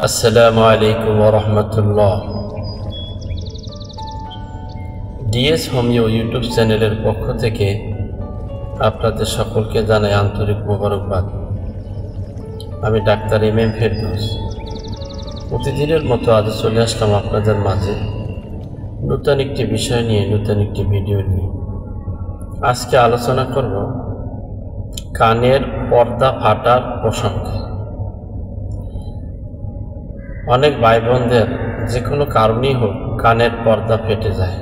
আসসালামু আলাইকুম ওয়া রাহমাতুল্লাহ। ডিএস হোমিও ইউটিউব চ্যানেলের পক্ষ থেকে আপনাদের সকলকে জানাই আন্তরিক মোবারকবাদ। আমি ডাক্তার এম ফেরদৌস। প্রতিদিনের মতো আজ চলে আসলাম আপনাদের মাঝে নতুন একটি বিষয় নিয়ে, নতুন একটি ভিডিও নিয়ে। আজকে আলোচনা করব কানের পর্দা ফাটার প্রসঙ্গে। অনেক ভাই বোনদের যে কোনো কারণেই হোক কানের পর্দা ফেটে যায়,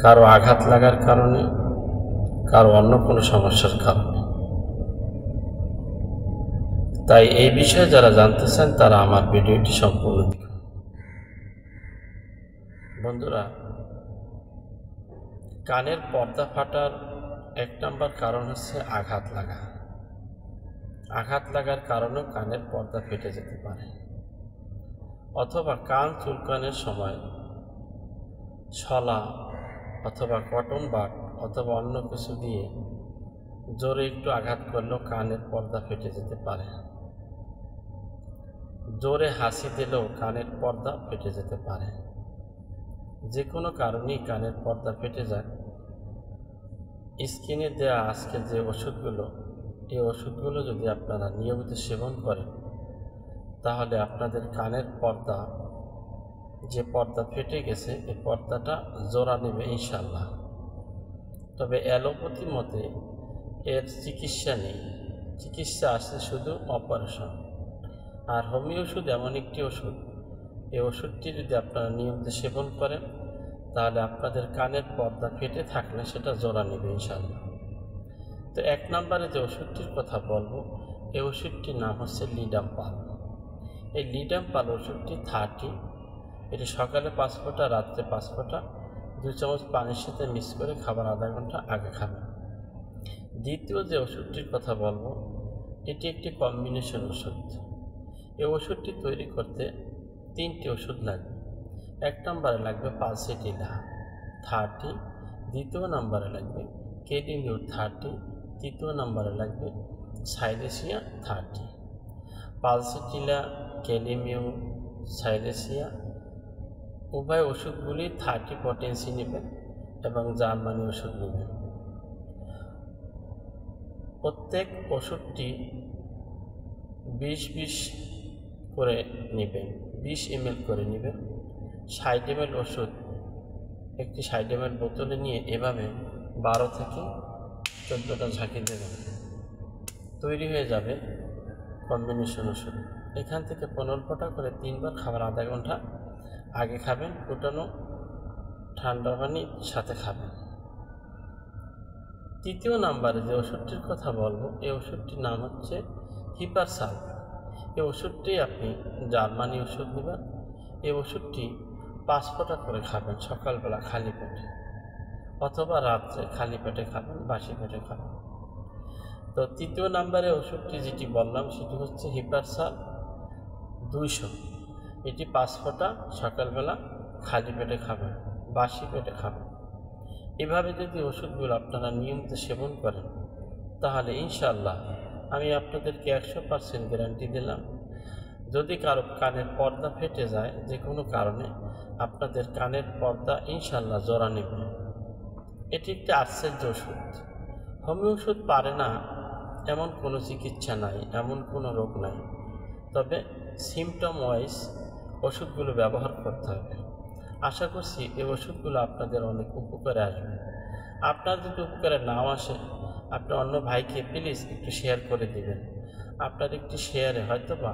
কারো আঘাত লাগার কারণে, কারো অন্য কোনো সমস্যার কারণে। তাই এই বিষয়ে যারা জানতে চান তারা আমার ভিডিওটি সম্পূর্ণ দেখুন। বন্ধুরা, কানের পর্দা ফাটার এক নম্বর কারণ হচ্ছে আঘাত লাগা। আঘাত লাগার কারণেও কানের পর্দা ফেটে যেতে পারে, অথবা কান চুলকানোর সময় শলা অথবা কটন বাড অথবা অন্য কিছু দিয়ে জোরে একটু আঘাত করলেও কানের পর্দা ফেটে যেতে পারে। জোরে হাসি দিলেও কানের পর্দা ফেটে যেতে পারে। যে কোনো কারণেই কানের পর্দা ফেটে যায়। স্কিনে দেওয়া আজকে যে ওষুধগুলো, এই ওষুধগুলো যদি আপনারা নিয়মিত সেবন করেন তাহলে আপনাদের কানের পর্দা, যে পর্দা ফেটে গেছে, এই পর্দাটা জোড়া নেবে ইনশাল্লাহ। তবে অ্যালোপ্যাথি মতে এর চিকিৎসা নেই, চিকিৎসা আছে শুধু অপারেশন। আর হোমিও ওষুধ এমন একটি ওষুধ, এই ওষুধটি যদি আপনারা নিয়মিত সেবন করেন তাহলে আপনাদের কানের পর্দা ফেটে থাকলে সেটা জোড়া নেবে ইনশাল্লাহ। তো এক নম্বরে যে ওষুধটির কথা বলবো, এই ওষুধটির নাম হচ্ছে লিডাম্পাল। এই লিডাম্পাল ওষুধটি 30, এটি সকালে 5 ফোঁটা, রাত্রে 5 ফোঁটা 2 চামচ পানির সাথে মিক্স করে খাবার আধা ঘন্টা আগে খাবেন। দ্বিতীয় যে ওষুধটির কথা বলবো, এটি একটি কম্বিনেশন ওষুধ। এই ওষুধটি তৈরি করতে 3টি ওষুধ লাগবে। এক নম্বরে লাগবে পালসিটিলা 30, দ্বিতীয় নম্বরে লাগবে কেডিমিউ 30, তৃতীয় নম্বরে লাগবে সাইলেসিয়া 30। পালসিটিলা, কেডিমিউ, সাইলেসিয়া উভয় ওষুধগুলি 30 পটেন্সি নেবেন এবং জার্মানি ওষুধ নেবেন। প্রত্যেক ওষুধটি 20-20 করে নেবেন, 20 ml করে নেবেন। 60 ml ওষুধ একটি 60 ml বোতলে নিয়ে এভাবে 12 থেকে 14টা ঝাঁকি দেবেন। তৈরি হয়ে যাবে কম্বিনেশন ওষুধ। এখান থেকে 15 ফোঁটা করে 3 বার খাবার আধা ঘন্টা আগে খাবেন, ফুটানো ঠান্ডা পানির সাথে খাবেন। তৃতীয় নম্বরে যে ওষুধটির কথা বলবো, এই ওষুধটির নাম হচ্ছে হিপারসাল। এই ওষুধটি আপনি জার্মানি ওষুধ নেবেন। এই ওষুধটি 5 ফোঁটা করে খাবেন সকালবেলা খালি পেটে, অথবা রাত্রে খালি পেটে খাবেন, বাসি পেটে খাবেন। তো তৃতীয় নম্বরে ওষুধটি যেটি বললাম সেটি হচ্ছে হিপারসাল 200। এটি 5 ফোঁটা সকালবেলা খালি পেটে খাবেন, বাসি পেটে খাবেন। এভাবে যদি ওষুধগুলো আপনারা নিয়মিত সেবন করেন তাহলে ইনশাআল্লাহ আমি আপনাদেরকে 100% গ্যারান্টি দিলাম, যদি কারো কানের পর্দা ফেটে যায় যে কোনো কারণে, আপনাদের কানের পর্দা ইনশাআল্লাহ জোড়া নেবে। এটি একটি আশ্চর্য ওষুধ। হোমিও ওষুধ পারে না এমন কোনো চিকিৎসা নাই, এমন কোনো রোগ নাই। তবে সিমটম ওয়াইজ ওষুধগুলো ব্যবহার করতে হবে। আশা করছি এই ওষুধগুলো আপনাদের অনেক উপকারে আসবে। আপনার যদি উপকারে নাও আসে, আপনি অন্য ভাইকে প্লিজ একটু শেয়ার করে দিবেন। আপনার একটি শেয়ারে হয়তোবা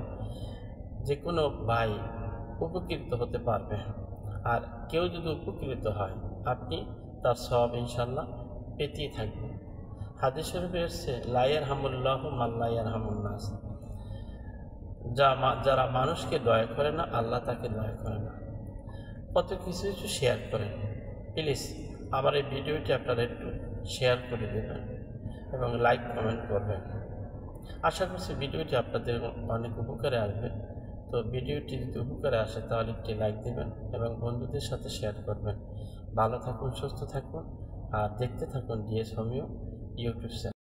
যে কোনো ভাই উপকৃত হতে পারবে। আর কেউ যদি উপকৃত হয় আপনি তার সওয়াব ইনশাল্লাহ পেতেই থাকবেন। হাদিস শরীফে এসেছে, লা ইয়ারহামুল্লাহু মান লা ইয়ারহামুন নাস। যারা মানুষকে দয়া করে না, আল্লাহ তাকে দয়া করে না। কত কিছু কিছু শেয়ার করেন প্লিজ। আমার এই ভিডিওটি আপনারা একটু শেয়ার করে দেবেন এবং লাইক কমেন্ট করবেন। আশা করছি ভিডিওটি আপনাদের অনেক উপকারে আসবে। তো ভিডিওটি যদি উপকারে আসে তাহলে একটি লাইক দেবেন এবং বন্ধুদের সাথে শেয়ার করবেন। ভালো থাকুন, সুস্থ থাকুন আর দেখতে থাকুন ডিএস হোমিও ইউটিউব চ্যানেল।